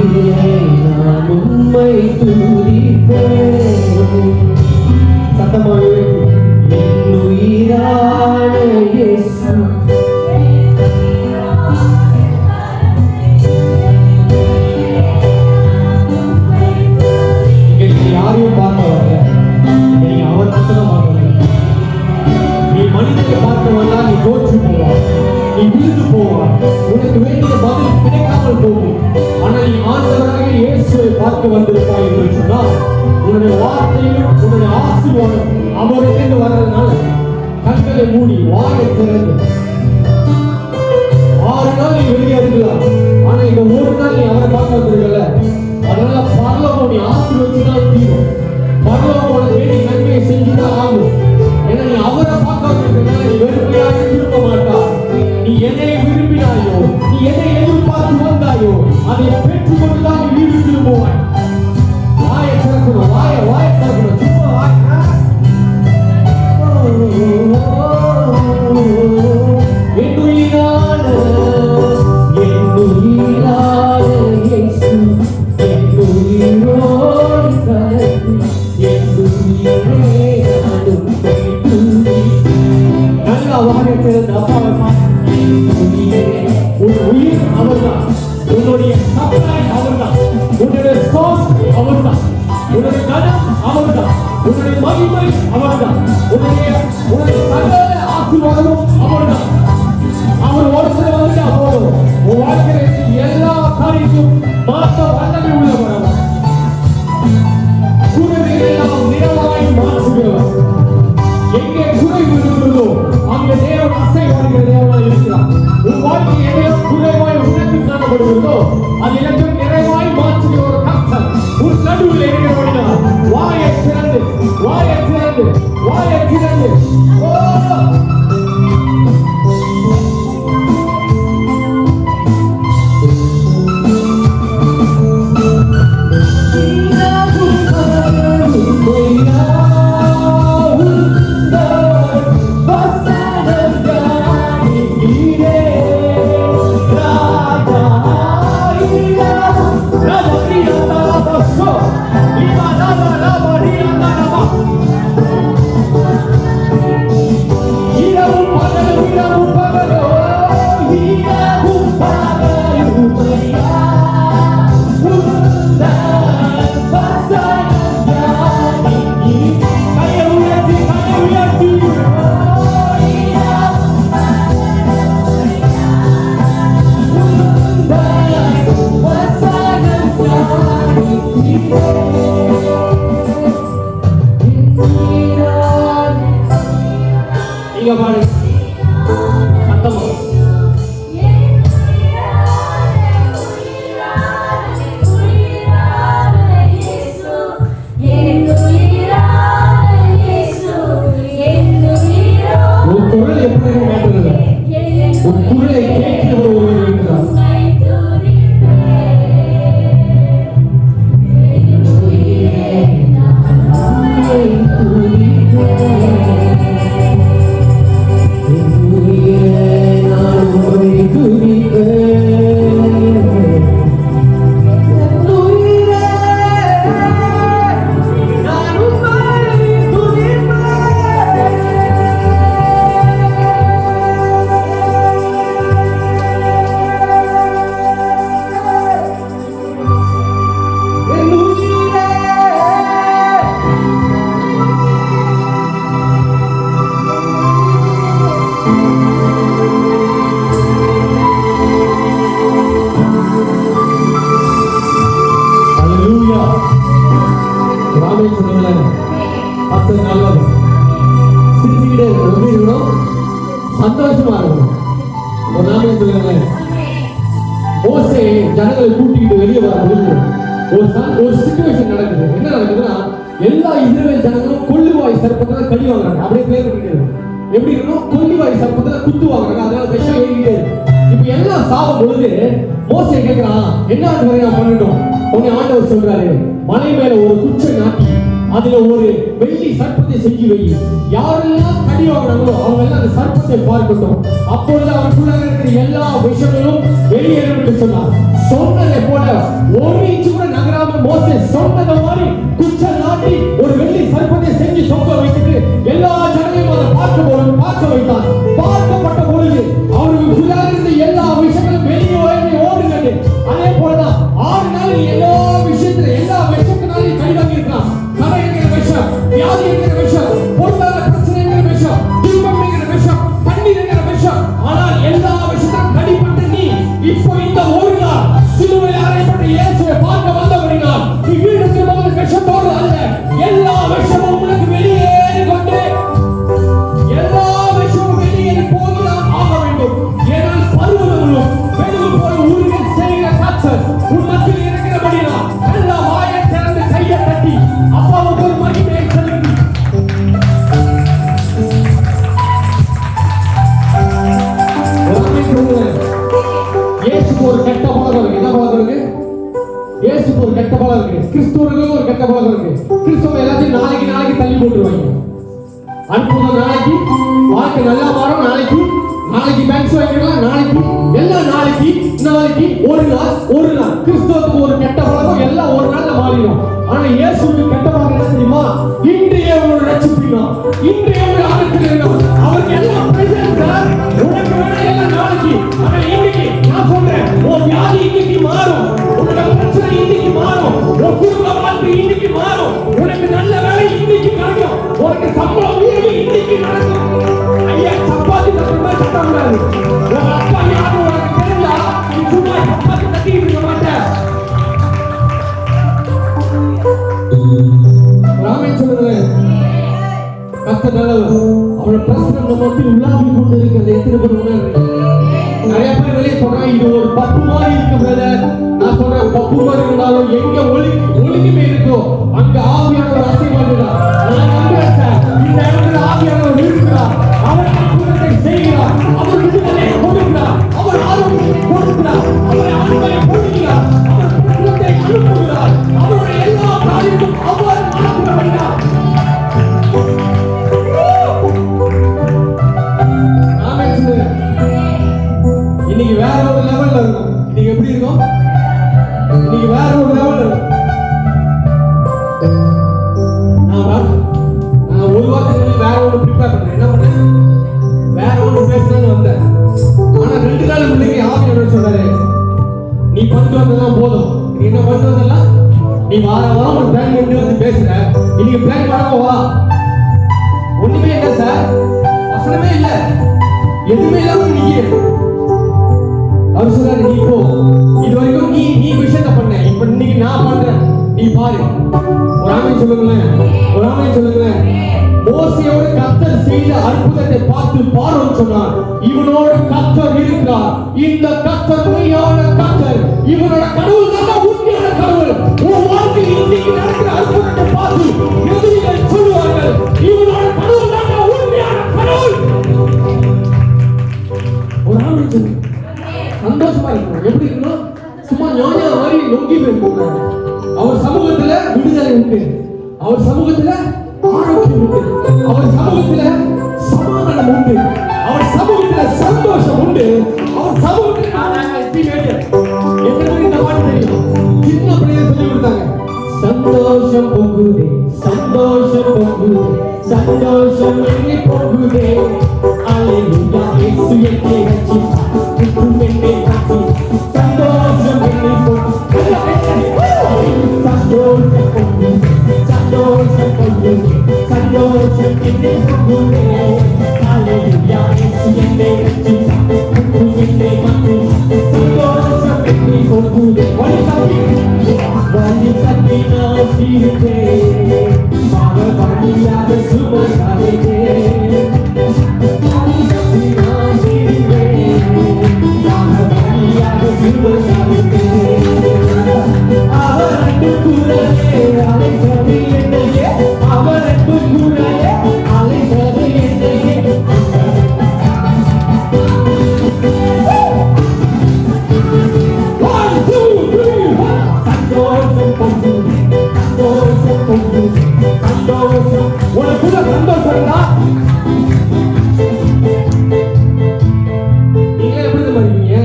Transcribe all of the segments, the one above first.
நான் உம்மை துதிப்பேன். சத்தமாக என் உயிரான இயேசு யாரையும் பார்க்க வரல, நீ அவர் மட்டும் பார்க்க. நீ மனிதனை பார்க்க வந்தா நீ தோற்று போவார், நீ விழுந்து போவார், உனக்கு வேண்டிய பதில் கிடைக்காமல் போகும். ஆனால் நீ ஆண்டவராக இயேசுவை பார்க்க வந்திருப்பாய் என்று சொன்னால் உன்னுடைய வார்த்தையும் உன்னுடைய ஆசீர்வாதம் அவரிடமிருந்து வர்றதுனால கண்களை மூடி வாயை திறந்து 6 நாள் நீ வெளியே இருக்கலாம். ஆனா இந்த ஒரு நாள் நீ அவரை பார்க்க வந்திருக்கல. அதனால பரலோகம் நீ ஆசீர்வதிச்சுதான் தீரும். பரலோகம் உனக்கு வேண்டிய நன்மையை செஞ்சுதான் ஆகும். ஏன்னா நீ அவரை பார்க்க வந்திருக்கல. நீ வெறுமையாக திரும்ப மாட்டார். நீ எதை விரும்பினாயோ, நீ எதை எதிர்பார்த்து வந்தாயோ அதை பெற்றுக்கொண்டுதான் நீ வீடு திரும்புவாய். வாயை திறக்கணும், வாயை திறக்கணும். சும்மா வாய் உன்னுடைய சப்ளை அவர்தான், உன்னுடைய சோர்ஸ் அவர்தான், உன்னுடைய கனம் அவர்தான், உன்னுடைய மகிமை அவர்தான், உன்னுடைய சகல ஆசீர்வாதமும் அவர்தான். அவர் ஒருத்தர் வந்துட்டு போதும். உன் வாழ்க்கையில் எல்லா காரியத்தையும் மாற்ற வல்லமை உள்ளவர். குறைவையெல்லாம் நிறைவாய் மாற்றுகிறவர். எங்கே குறைவு இருக்கிறதோ அங்கே தேவன் அசைவாடுகிற தேவனாய் இருக்கிறார். உன் வாழ்க்கை எதையும் குறைவாய் உனக்கு காணப்படுகிறதோ அது எனக்கு நிறைவாய் மாற்றுகிற ஒரு கர்த்தர் உன் நடுவில் இருக்கிறபடினால் வாயை திறந்து வாயை திறந்து வாயை திறந்து சந்தோஷமா இருக்கும். ஒரு நாம சொல்லுங்க, மோசே ஜனங்களை கூட்டிக்கிட்டு வெளியே வரும்போது ஒரு சிச்சுவேஷன் நடக்குது. என்ன நடக்குதுன்னா, எல்லா இஸ்ரவேல் ஜனங்களும் கொள்ளுவாய் சர்ப்பத்துல கடி வாங்குறாங்க. அப்படியே பேர் பண்ணிக்கிறது எப்படி இருக்கணும், கொள்ளுவாய் சர்ப்பத்துல குத்து வாங்குறாங்க. அதனால விஷம் ஏறிக்கிட்டே இருக்கு. இப்ப எல்லாம் சாகும் பொழுது மோசே கேட்கிறான், என்ன நான் பண்ணட்டும்? உடனே ஆண்டவர் சொல்றாரு, மலை மேல ஒரு குச்சை நாட்டி அதுல ஒரு வெள்ளி சர்ப்பத்தை செஞ்சு வை. யாரெல்லாம் கடி வாங்குறாங்களோ அவங்க எல்லாம் அந்த சர்ப்பத்தை பார்க்கட்டும். அப்பொழுது அவருக்குள்ள இருக்கிற எல்லா விஷயங்களும் வெளியேறும் என்று சொன்னார். சொன்னதை போல ஒரு சொன்னது மாதிரி குச்சல் நாட்டி ஒரு வெள்ளி சர்ப்பத்தை செஞ்சு தொங்க வைத்துட்டு எல்லா ஜனங்களையும் அதை பார்க்க வைத்தார். பார்க்கப்பட்ட பொழுது அவருக்கு புதிதாக எல்லா விஷயங்களும் வெளியே ஓடுகிறது. அதே போலதான் 6 நாள் எல்லா விஷயத்துல எல்லா விஷயத்தினாலும் கை வாங்கி இருக்கலாம். கடை என்கிற விஷயம், வியாதி என்கிற விஷயம், பொருளாதார பிரச்சனை என்கிற விஷயம், துன்பம் என்கிற விஷயம், தண்ணீர் என்கிற விஷயம், ஆனால் எல்லா விஷயத்திலும் கடிப்பட்ட நீ இப்போ இந்த ஒரு நாள் சிலுவையில் அறையப்பட்ட இயேசுவை பார்க்க வந்தபடினால் நீ வீடு திரும்புவது விஷத்தோடு அல்ல, எல்லா விஷயமும் உனக்கு வெளியேறி கொண்டு எல்லா விஷயமும் வெளியேறி போதுதான் ஆக வேண்டும். ஏனால் பருவங்களும் வெறுவு போல் ஊருக்கு செய்கிற காற்றல் உன் மத்தியில் இருக்கிறபடினால் எல்லா வாயை திறந்து கையை தட்டி அப்பாவுக்கு ஒரு மகிமையை செலுத்தி இயேசுக்கு ஒரு கெட்ட பழக்கம் இருக்கு. என்ன பழக்கம் இருக்கு? இயேசுக்கு ஒரு கெட்ட பழக்கம் இருக்கு. கிறிஸ்துவர்களுக்கு ஒரு கெட்ட பழக்கம் இருக்கு. கிறிஸ்துவ எல்லாத்தையும் நாளைக்கு தள்ளி போட்டுருவாங்க. அற்புதம் நாளைக்கு, வாழ்க்கை நல்லா மாறும் நாளைக்கு, பேங்க்ஸ் வாங்கிக்கலாம் நாளைக்கு, எல்லாம் நாளைக்கு ஒரு நாள். கிறிஸ்துவுக்கு ஒரு கெட்ட பழக்கம் எல்லாம் ஒரு நாள்ல மாறிடும். ஆனா இயேசுக்கு கெட்ட பழக்கம் என்ன தெரியுமா? இன்றைய ஒரு ரட்சிப்பினா, இன்றைய ஒரு ஆராதனை, அவருக்கு எல்லாம் பிரசன்ட் சார். உனக்கு வேணா எல்லாம் நாளைக்கு, ஆனா இன்னைக்கு நான் சொல்றேன், உன் வியாதி இன்னைக்கு மாறும், உனக்கு பிரச்சனை இன்னைக்கு மாறும், உன் குடும்ப வாழ்க்கை இன்னைக்கு மாறும், உனக்கு நல்ல வேலை இன்னைக்கு கிடைக்கும், உனக்கு சம்பளம் உயர்வு இன்னைக்கு நடக்கும். ஐயா சப்பாத்தி தட்டுற மாதிரி தட்டக்கூடாது. உங்க அப்பா யாரும் உனக்கு தெரிஞ்சா நீ சும்மா சப்பாத்தி தட்டிட்டு இருக்க மாட்டேன். ராமன் சொல்லுறேன், கர்த்தர் நல்லவர், அவரோட பிரசன்னம் நம்ம மத்தியில் உலாவி கொண்டு இருக்கிறது எத்தனை பேர் உணர்றீங்க? நிறைய பேர் வெளியே சொல்றாங்க இது ஒரு பப்பு மாதிரி இருக்கு பிரதர். நான் சொல்றேன் பப்பு மாதிரி இருந்தாலும் எங்க ஒழுங்குமே இருக்கோ அங்க ஆவியானவர் அசைவாடுகிறார். நான் நம்புறேன் சார், இந்த இடத்துல ஆவியானவர் இருக்கிறார். அவர் அற்புதத்தை செய்கிறார், அவர் விடுதலை கொடுக்கிறார், அவர் ஆரோக்கியத்தை கொடுக்கிறார், அவர் ஆண்களை கொடுக்கிறார், அவர் பிரசனத்தை அனுப்புகிறார், அவருடைய எல்லா காரியமும் அவர் நடத்துகிறார். இன்னைக்கு வேற ஒரு லெவல்ல இருக்கும். இன்னைக்கு எப்படி இருக்கும்? இன்னைக்கு வேற ஒரு லெவல்ல இருக்கும். நான் ஒரு வாரத்துக்கு வேற ஒன்று ப்ரிப்பேர் பண்ணேன். என்ன பண்ணேன்? வேற ஒன்று பேசணும்னு வந்தேன். ஆனா 2 நாள் முன்னாடி ஆவியானவர் சொன்னாரு, நீ பண்ணிட்டு வந்ததெல்லாம் போதும், நீ என்ன பண்ணிட்டு வந்தெல்லாம் நீ வாரம் ஒரு பிளான் கொண்டு வந்து பேசுற, இன்னைக்கு பிளான் பண்ண வா. ஒண்ணுமே இல்லை சார், வசனமே இல்லை, எதுவுமே இல்லாம நீங்க அவர் சொல்றாரு, நீ போ, இது வரைக்கும் நீ விஷயத்த பண்ண, இப்ப இன்னைக்கு நான் பண்றேன், நீ பாரு. ஒரு ஆமென் சொல்லுங்களேன். மோசேயோடு கர்த்தர் செய்த அற்புதத்தை பார்த்து பார்வோன் சொன்னார், இவனோடு கர்த்தர் இருக்கிறார், இந்த கர்த்தர் மெய்யான கர்த்தர், இவனோட கடவுள் தான் உண்மையான கடவுள். உன் வாழ்க்கையில் இன்னைக்கு நடக்கிற அற்புதத்தை பார்த்து எதிரிகள் சொல்லுவார்கள், இவனோட கடவுள் தான் உண்மையான கடவுள். ஒரு ஆமென் சொல்லுங்க. சந்தோஷமா இருக்கணும். எப்படி இருக்கணும்? சும்மா ஞானியா மாதிரி நொங்கி போயிருக்கணும். அவர் சமூகத்துல விடுதலை உண்டு, அவர் சமூகத்துல ஆரோக்கியம் உண்டு, அவர் சமூகத்துல சமாதானம் உண்டு, அவர் சமூகத்துல சந்தோஷம் உண்டு, அவர் சமூகத்துல இந்த பாட்டு தெரியும், சின்ன பிள்ளைங்க சொல்லி கொடுத்தாங்க, சந்தோஷம் பொங்குதே, சந்தோஷம் பொங்குதே, சந்தோஷம் எங்கே பொங்குதே, அல்லேலூயா இயேசு என்னை ரட்சித்தார், என்னை காத்தார், சந்தோஷம் என்னை பொங்குதே, சந்தோஷம் பொங்குதே, சந்தோஷம் பொங்குதே, சந்தோஷம் என்னை பொங்குதே, அல்லேலூயா இயேசு என்னை ரட்சித்தார், என்னை காத்தார், சந்தோஷம் என்னை பொங்குதே. வழி தப்பி நான் தீர்த்தேன், வழியாக சுமக்காதே, வழி தப்பி நான் தீர்த்தேன், வழியாக சுமக்காதே, அவர் அன்பு குரலே அழைத்தது என்னையே, அவர் அன்பு குரலே அழைத்தது என்னையே. உனக்குள்ள சந்தோஷம் தான். நீங்க எப்படி இருக்கீங்க?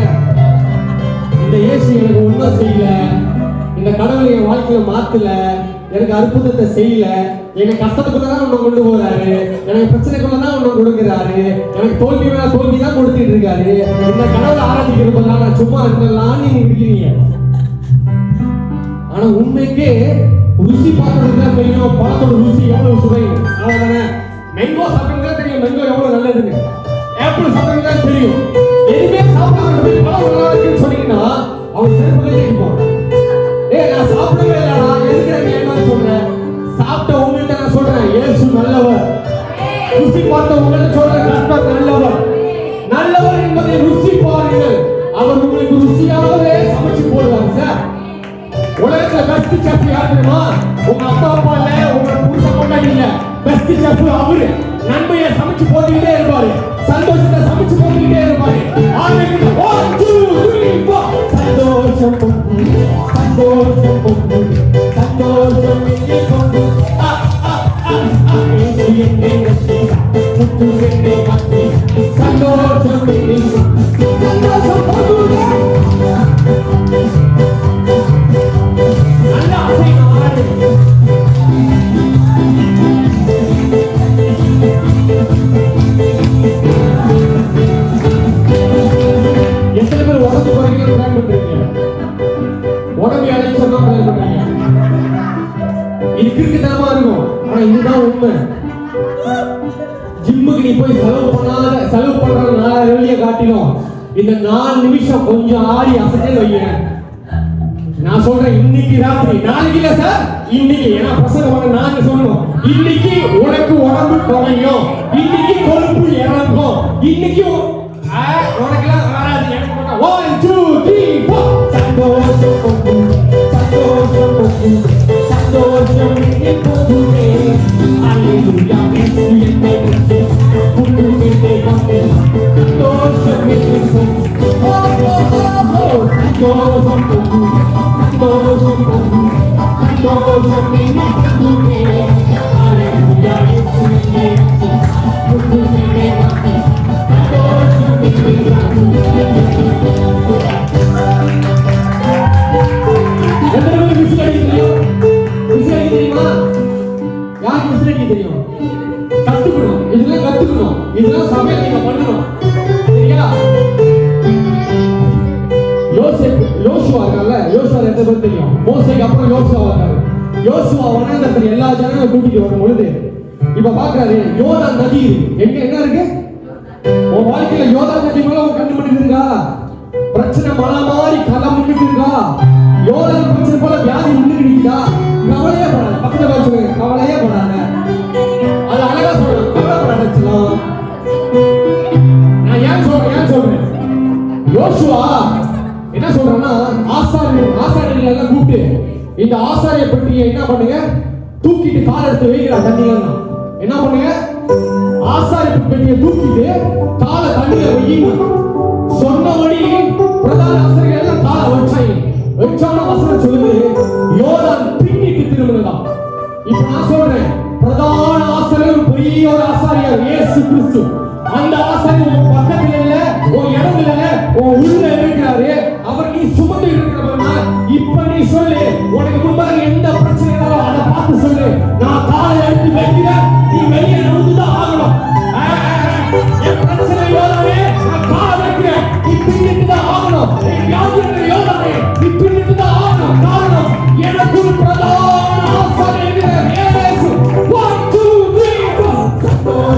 இந்த இயேசு எனக்கு ஒன்றும் செய்யல, இந்த கடவுள் என் வாழ்க்கையில மாத்தல, எனக்கு அற்புதத்தை செய்யல, எனக்கு கஷ்டத்துக்குள்ளதான் ஒண்ணு கொண்டு போறாரு, எனக்கு பிரச்சனைக்குள்ளதான் ஒண்ணு கொடுக்குறாரு, எனக்கு தோல்வி மேல தோல்வி தான் கொடுத்துட்டு இருக்காரு. இந்த கடவுளை ஆராதிக்கிறப்பெல்லாம் நான் சும்மா இருக்கலாம் நீங்க இருக்கிறீங்க. ஆனா உண்மைக்கே ருசி பார்க்கறதுக்கு தான் தெரியும் பழத்தோட ருசி எவ்வளவு சுவை. அவ்வளவுதானே. மேங்கோ சாப்பிட்டா தெரியும் மேங்கோ எவ்வளவு நல்லதுன்னு. ஆப்பிள் சாப்பிட்டா தெரியும். எதுவுமே சாப்பிடுறது பழம் நல்லா இருக்குன்னு சொன்னீங்கன்னா அவங்க செருப்புல கேட்பாங்க. நான் சாப்பிடவே இல்லடா, எதுக்கு நீ என்ன சொல்ற? சாப்பிட்ட உங்கள்கிட்ட நான் சொல்றேன், இயேசு நல்லவர். ருசி பார்த்த உங்கள்கிட்ட சொல்றேன், கர்த்தர் நல்லவர். நல்லவர் என்பதை ருசி பாருங்கள். அவர் உங்களுக்கு ருசியாகவே சமைச்சு போடுவார். சார், உலகத்துல பெஸ்ட் செஃப் யார் தெரியுமா? உங்க அப்பா அப்பா இல்ல, உங்க புருஷன் கொண்டாடி இல்ல. பெஸ்ட் செஃப் அவரு. நன்மையை சமைச்சு போட்டுக்கிட்டே இருப்பாரு, சந்தோஷத்தை சமைச்சு போட்டுக்கிட்டே இருப்பாரு. ஆமென். 1 2 3 4 சந்தோஷம் பொங்கு, சந்தோஷம் பொங்கு, சந்தோஷம் இங்கே பொங்கு. என்னை ரசி, முத்து என்னை மாற்றி, சந்தோஷம் இங்கே சந்தோஷம் பொங்கு. நல்லா அசைக்கணும். எத்தனை பேர் உடம்பு குறைக்க பிளான் பண்றீங்க? உடம்பு அழைச்சு சொன்னா பிளான் பண்றீங்க. இது கிறுக்குத்தனமா இருக்கும், ஆனா இதுதான் உண்மை. ஜிம்முக்கு நீ போய் செலவு பண்ற 4000 வெள்ளியை காட்டிலும் இந்த 4 நிமிஷம் கொஞ்சம் ஆடி அசைச்சே வைக்கிறேன். நான் சொல்றேன், இன்னைக்கு ராத்திரி, நாளைக்கு இல்ல சார், இன்னைக்கு. ஏன்னா பசங்க வாங்க, நாங்க சொல்லணும், இன்னைக்கு உனக்கு உடம்பு குறையும், இன்னைக்கு கொழுப்பு இறங்கும், இன்னைக்கு உனக்கெல்லாம் வராது, எனக்கு மட்டும். 1 2 3 4 சந்தோஷம் பொங்கு, சந்தோஷம் பொங்கு, சந்தோஷம் இங்கே பொங்குதே. அல்லேலூயா. இயேசு என்னை ரட்சி, புது என்னை காத்து, சந்தோஷம் இங்கே பொங்கு. சந்தோஷம் பொங்கு, சந்தோஷம் பொங்கு, சந்தோஷம் இங்கே பொங்குதே. அல்லேலூயா. இயேசு என்னை ரட்சி, புது என்னை காத்து, சந்தோஷம் இங்கே பொங்குதே. எத்தனை பேர் விசில் அடிக்க தெரியும்? விசில் அடிக்க தெரியுமா? யாருக்கு விசில் அடிக்க தெரியும்? கத்துக்கணும். இதெல்லாம் கத்துக்கணும். இதெல்லாம் சமையல் நீங்க பண்ணணும். சரியா? யோசுவா இருக்கால, யோசுவா எத்தனை பேர் தெரியும்? மோசேக்கு அப்புறம் யோசுவா இருக்காரு. யோசுவா வனாந்தரத்துல எல்லா ஜனங்களும் கூட்டிட்டு வரும் பொழுது இப்ப பாக்குறாரு, யோர்தான் நதி எங்க என்ன இருக்கு? உன் வாழ்க்கையில யோர்தான் நதி மேல உன் கண்ணு பண்ணிட்டு இருக்கா? பிரச்சனை மழை மாதிரி கலை முன்னுக்கு இருக்கா? யோர்தான் பிரச்சனை போல வியாதி முன்னுக்கு நிற்குதா? கவலையே படாத. பக்கத்துல பார்த்து சொல்லுங்க, கவலையே படாத. அது அழகா சொல்றேன், கவலைப்படாத. நான் ஏன் சொல்றேன்? யோசுவா என்ன சொல்றேன்னா, ஆசாரியர்கள் எல்லாம் கூப்பிட்டு இந்த ஆசாரிய பெட்டியை என்ன பண்ணுங்க, தூக்கிட்டு கால் எடுத்து வைக்கிற தண்ணியில. என்ன பண்ணுங்க, ஆசாரிய பெட்டியை தூக்கிட்டு காலை தண்ணியில வையுங்க. சொன்னபடி பிரதான ஆசாரியர்கள் எல்லாம் காலை வச்சாங்க. வச்சான வசனம் சொல்லுது, யோர்தான் பின்னிட்டு திரும்பினான். இப்ப நான் சொல்றேன், பிரதான ஆசாரியர் பெரிய ஒரு ஆசாரியர் இயேசு கிறிஸ்து. அந்த ஆசாரியர் உன் பக்கத்துல இல்ல, உன் இடத்துல இல்ல, உன் உள்ள இருக்கிறாரு. அவர் நீ சுமந்து இருக்கிறவனா? இப்ப நீ சொல்லு, உனக்கு முன்பாக எந்த பிரச்சனை இருந்தாலும் அதை பார்த்து சொல்லு. நான் காலை எடுத்து வைக்கிறேன், நீ வெளியே நம்புதான் ஆகணும். என் பிரச்சனை யோதானே, நான் காலை வைக்கிறேன், நீ பின்னிட்டு தான் ஆகணும். யோதானே, நீ பின்னிட்டு தான் ஆகணும். காரணம், எனக்கு ஒரு பிரதான ஆசாரியர் இருக்கிறார், இயேசு. 1 2 3 4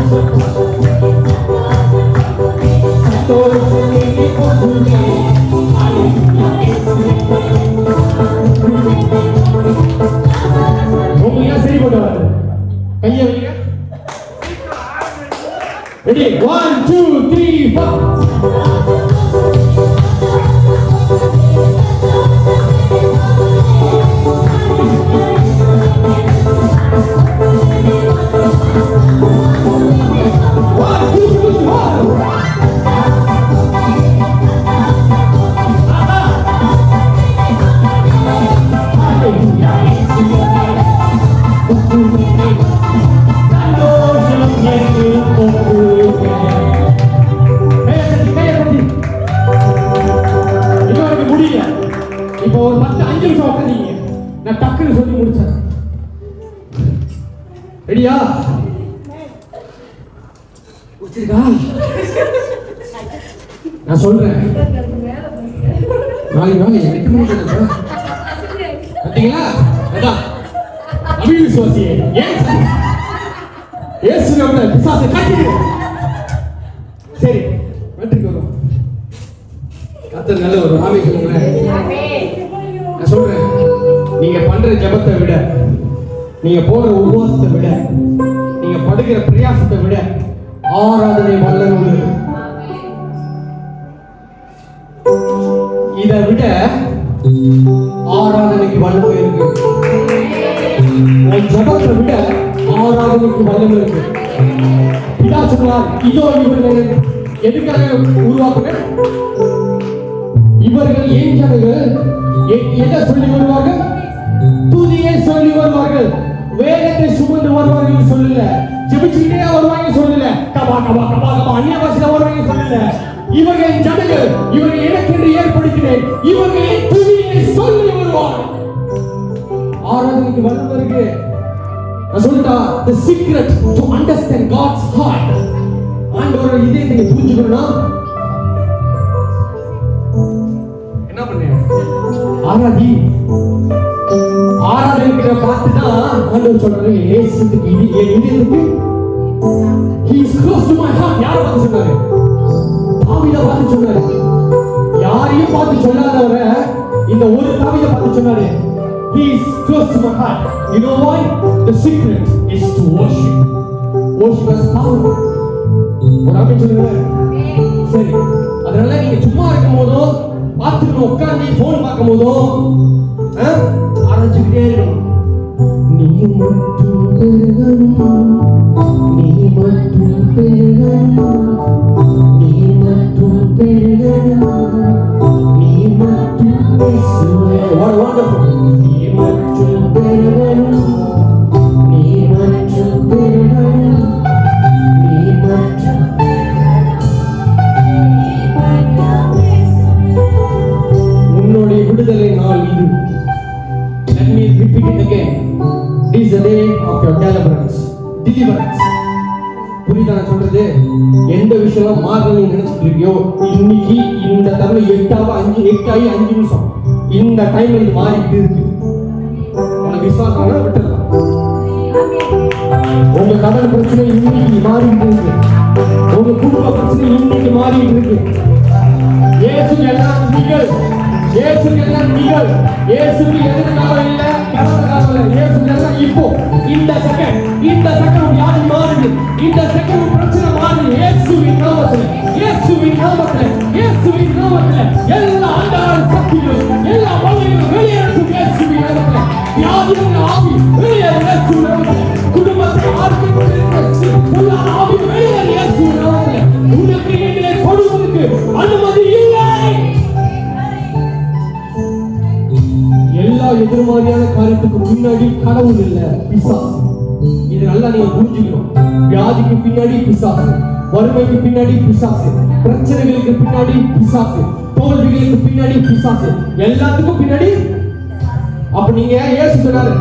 சந்தோஷம் கையை வைங்க. ரெடி? 1 2 3 4 இப்போ ஒரு 10 5 நிமிஷம் உட்காந்தீங்க. நான் டக்குன்னு சொல்லி முடிச்சேன். ரெடியா? வச்சிருக்கா? நான் சொல்றேன். நாளைக்கு 8 மணிக்கு பார்த்தீங்களா? அதான் அவிசுவாசியே. இயேசு நம்மை பிசாசை கட்டிடு. சரி, வெற்றிக்கு வரும். கர்த்தர் நல்லவர். ஆமென் சொல்லுங்களேன். நான் சொல்றேன், நீங்க பண்ற ஜெபத்தை விட, நீங்க போற உபவாசத்தை விட, நீங்க படுகிற பிரயாசத்தை விட ஆராதனை வல்லமை உள்ளது. இதை விட ஆராதனைக்கு வல்லமை இருக்கு. ஜபத்தை விட ஆராதனைக்கு வல்லமை இருக்கு. பிதா சொன்னார், இதோ இவர்கள் எதுக்காக உருவாக்குங்க? இவர்கள் ஏன் ஜனங்கள் எதை சொல்லி வருவார்கள்? துதியை சொல்லி வருவார்கள். வேதத்தை சுமந்து வருவார்கள் சொல்லல. ஜெபிச்சுக்கிட்டே வருவாங்க சொல்லல. கபா கபா கபா கபா அந்நிய பாஷையில வருவாங்க சொல்லல. இவர்கள் ஜனங்கள், இவர்கள் எனக்கென்று ஏற்படுத்தினேன், இவர்கள் துதியை சொல்லி வருவார்கள். ஆராதனைக்கு வல்லமை இருக்கு. நான் சொல்லிட்டா, the secret to understand God's heart, ஆண்டவரோட இதயத்தை புரிஞ்சுக்கணும்னா என்ன பண்ணு? ஆராதி. ஆராதனைக்கு பார்த்துட்டா ஆண்டவர் சொல்றாரு, இயேசுவுக்கு என் இதயத்துக்கு he is close to my heart. யாரை பார்த்து சொன்னாரு? தாவீதை பார்த்து சொன்னாரு. யாரையும் பார்த்து சொல்லாதவரை இந்த ஒரு தாவீதை பார்த்து சொன்னாரு, he is close to my heart. You know why? The secret is to worship. Worship is power. ஒரு ஆமென் சொல்லுங்க. சரி, அதனால நீங்க சும்மா இருக்கும் போதோ, பாத்ரூம்ல உட்கார்ந்து போன் பார்க்கும் போதோ ஆராய்ச்சிக்கிட்டே இருக்கணும். நீ மட்டும் பெருகணும், நீ மட்டும் பெருகணும், நீ மட்டும் பெருகணும், நீ மட்டும் பேசுவே. What wonderful. நீ மட்டும் பெருகணும், நீ மட்டும் பெருகணும், நீ மட்டும் உன்னுடைய விடுதலை நாள் இது. Let me repeat it again. This is the day of your deliverance. Deliverance. புரியுதா நான் சொல்றது? எந்த விஷயம் மாறல நினைச்சிட்டு இருக்கியோ, இன்னைக்கு இந்த தடவை 8:05 நிமிஷம் இந்த டைம்ல இது மாறிட்டு இருக்கு. உனக்கு விசுவாசம் விட்டுடலாம். உங்க கடன் பிரச்சனை இன்னைக்கு மாறிட்டு இருக்கு. உங்க குடும்ப பிரச்சனை இன்னைக்கு மாறிட்டு இருக்கு. இயேசு எல்லாம் நீங்கள், இயேசு எல்லாம் நீங்கள், இயேசுக்கு எதிர்காலம் இல்ல, கடந்த காலம் இல்ல. இயேசு எல்லாம் இப்போ இந்த செகண்ட் வியாதி மாறுது, இந்த செகண்ட் பிரச்சனை மாறுது. இயேசுவின் நாமத்தில், இயேசுவின் நாமத்தில், இயேசுவின் நாமத்தில் எல்லா ஆண்டவரின் சக்திகளும் எல்லா வல்லமையும் வெளியேறும். இயேசுவின் நாமத்தில் வியாதியின் ஆவி வெளியேறும். இயேசுவின் நாமத்தில் குடும்பத்தை ஆர்ப்பிக்கிற ஆவி வெளியேறும். இயேசுவின் நாமத்தில் உனக்கு எங்களை கொடுவதற்கு அனுமதி இல்லை. எல்லா எதிர்மறையான காரியத்துக்கு முன்னாடி கடவுள் இல்ல, பிசாசு. இது நல்லா நீங்க புரிஞ்சுக்கணும். வியாதிக்கு பின்னாடி பிசாசு, வறுமைக்கு பின்னாடி பிசாசு, பிரச்சனைகளுக்கு பின்னாடி பிசாசு, தோல்விகளுக்கு பின்னாடி பிசாசு, எல்லாத்துக்கும் பின்னாடி. அப்ப நீங்க இயேசு சொன்னாரு,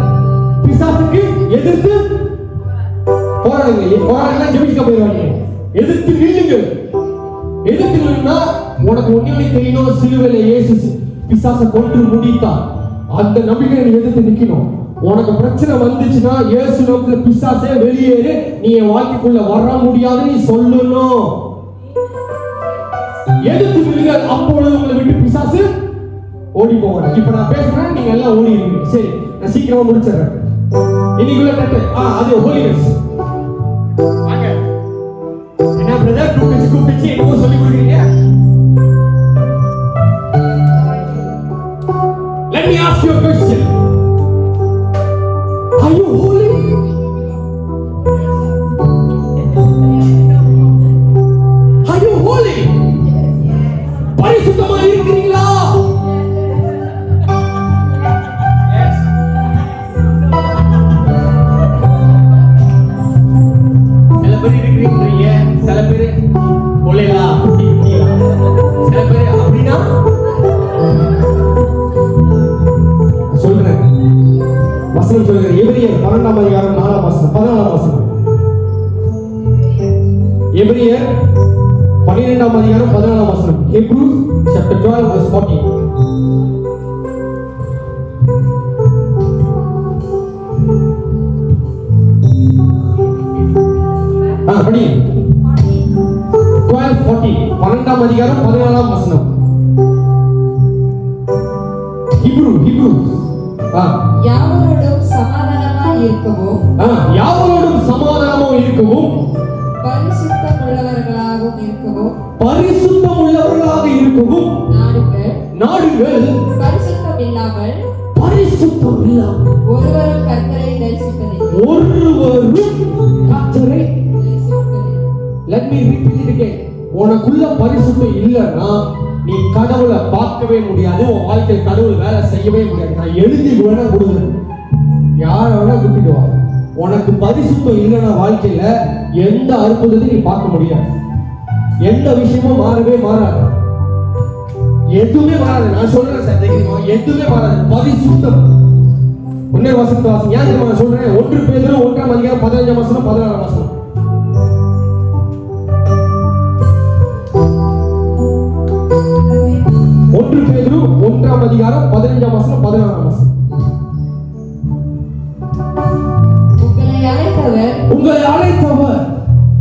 பிசாசுக்கு எதிர்த்து போராடுங்க. போராடுங்க, ஜெபிக்க போயிடுவாங்க. எதிர்த்து நில்லுங்க. எதிர்த்து நில்லுன்னா உனக்கு ஒண்ணே தெரியணும், சிலுவையில இயேசு பிசாசை கொன்று முடித்தார். அந்த நம்பிக்கையை நீ எதிர்த்து நிக்கணும். உனக்கு பிரச்சனை வந்துச்சுன்னா இயேசு நாமத்துல பிசாசே வெளியேறு, நீ என் வாழ்க்கைக்குள்ள வர முடியாது நீ சொல்லணும். எதிர்த்து நில்லுங்க, அப்பொழுது உங்களை விட்டு பிசாசு ஓடி போவாங்க. இப்ப நான் பேசுறேன், நீங்க எல்லாம் ஓடிடுவீங்க. சரி, நான் சீக்கிரமா முடிச்சிடுறேன். இன்னைக்குள்ள தட்டு அது ஹோலினஸ். வாங்க, என்ன பிரதர் கூப்பிட்டு என்னவோ சொல்லி கொடுக்குறீங்க? Let me ask you a question. Are you holy? Are you holy? பரிசுத்தமா இருக்கிறீங்களா? சில பேர் இருக்கிறீங்க, சில பேர் கொலையா, சில பேர் அப்படின்னா சொல்றேன். 12ஆம் அதிகாரம் 4ஆம் வசனம் 14ஆம் வசனம். எபிரேயர் 12ஆம் அதிகாரம் 14ஆம் வசனம். Hebrews chapter 12 verse 14. படி 12:40 12ஆம் அதிகாரம் 14ஆம் வசனம். Hebrews யாவரோடும் சமாதானமாய் இருக்கவும் பரிசுத்தம் உள்ளவர்களாக இருக்கவும் நாடுங்கள் பரிசுத்தம் இல்லாமல் ஒருவரும் கர்த்தரை தரிசிப்பதில்லை. Let me repeat it again. உனக்குள்ள பரிசுத்தம் இல்லைன்னா நீ கடவுளை பார்க்கவே முடியாது. உன் வாழ்க்கையில் கடவுள் வேலை செய்யவே முடியாது. நான் எழுதி வேணா கொடுக்குறேன், யார வேணா கூட்டிட்டு வா. உனக்கு பரிசுத்தம் இல்லைன்னா வாழ்க்கையில எந்த அற்புதத்தையும் நீ பார்க்க முடியாது. எந்த விஷயமும் மாறவே மாறாது, எதுவுமே மாறாது. நான் சொல்றேன் சார், எதுவுமே மாறாது. பரிசுத்தம் ஒன்னே வசனத்தை வாசம். ஏன் தெரியுமா நான் சொல்றேன்? 1 பேதுரு 1ஆம் அதிகாரம் 15ஆம் வசனம் 16ஆம் வசனம். 1 பேதுரு 1ஆம் அதிகாரம் 15ஆம் வசனம் 16ஆம் வசனம். உங்களை அழைத்தவர்